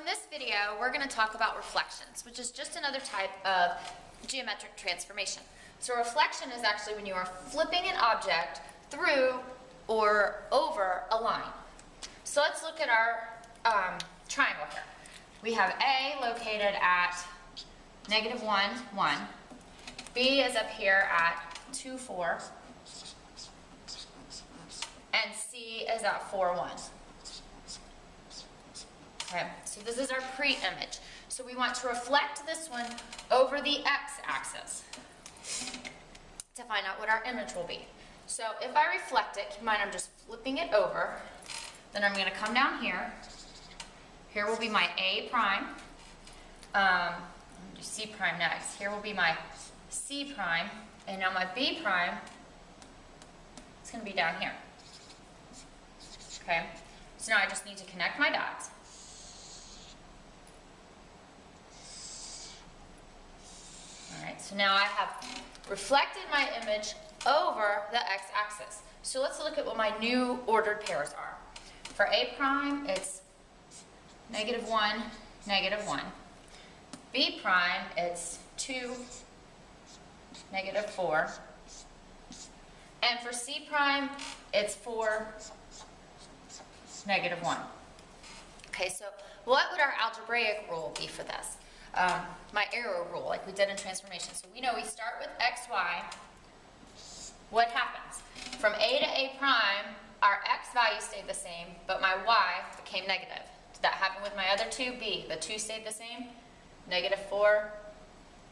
in this video, we're going to talk about reflections, which is just another type of geometric transformation. So reflection is actually when you are flipping an object through or over a line. So let's look at our triangle here. We have A located at -1, 1. B is up here at 2, 4. And C is at 4, 1. Okay, so this is our pre-image. So we want to reflect this one over the x-axis to find out what our image will be. So if I reflect it, keep in mind I'm just flipping it over, then I'm going to come down here. Here will be my A prime. I'm going to do C prime next. Here will be my C prime, and now my B prime is going to be down here. Okay, so now I just need to connect my dots. Alright, so now I have reflected my image over the x-axis. So let's look at what my new ordered pairs are. For A prime, it's -1, -1. B prime, it's 2, -4. And for C prime, it's 4, -1. Okay, so what would our algebraic rule be for this? My arrow rule, like we did in transformation. So we know we start with x, y. What happens? From A to A prime, our x value stayed the same, but my y became negative. Did that happen with my other two? B, the 2 stayed the same, -4.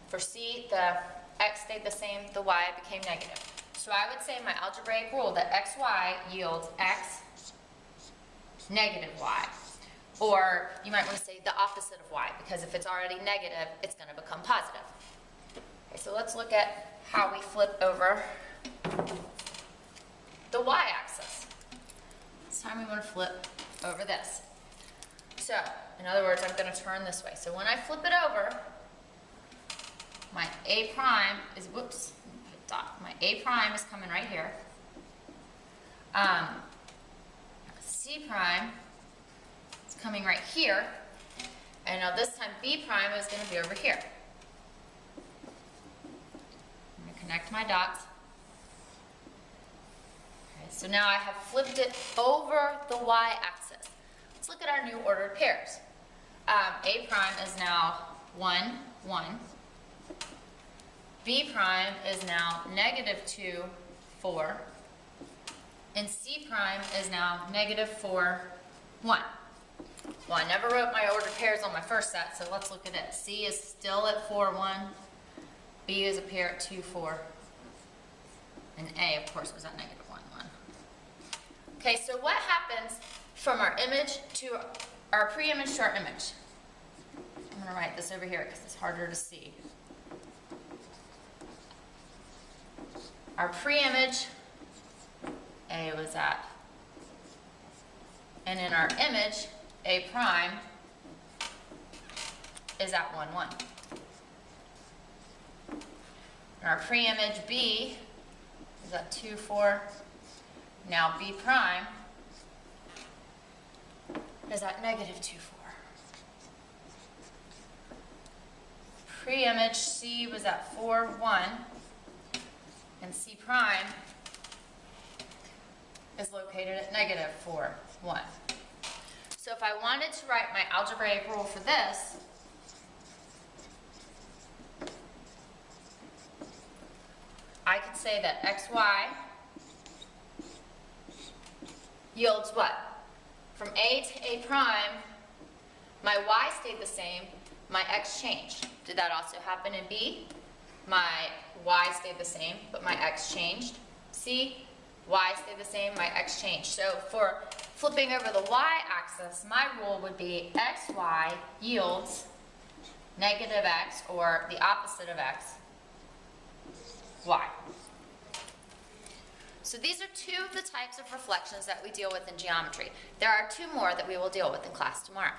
For C, the x stayed the same, the y became negative. So I would say my algebraic rule that xy yields x -y. Or you might want to say the opposite of y, because if it's already negative, it's going to become positive. Okay, so let's look at how we flip over the y-axis. This time we want to flip over this. So, in other words, I'm going to turn this way. So when I flip it over, my A prime is, whoops, my A prime is coming right here. C prime is coming right here. And now this time B prime is going to be over here. I'm going to connect my dots. Okay, so now I have flipped it over the y-axis. Let's look at our new ordered pairs. A prime is now 1, 1. B prime is now -2, 4. And C prime is now -4, 1. Well, I never wrote my ordered pairs on my first set, so let's look at it. C is still at 4, 1. B is up here at 2, 4. And A, of course, was at -1, 1. Okay, so what happens from our image to our pre-image to our image? I'm going to write this over here because it's harder to see. Our pre-image, A was at, and in our image, A prime is at 1, 1. And our pre-image B is at 2, 4. Now B prime is at -2, 4. Pre-image C was at 4, 1. And C prime is located at -4, 1. So if I wanted to write my algebraic rule for this, I could say that xy yields what? From A to A prime, my y stayed the same, my x changed. Did that also happen in B? My y stayed the same, but my x changed. C, y stayed the same, my x changed. So for flipping over the y-axis, my rule would be xy yields -x, or the opposite of x, y. So these are two of the types of reflections that we deal with in geometry. There are 2 more that we will deal with in class tomorrow.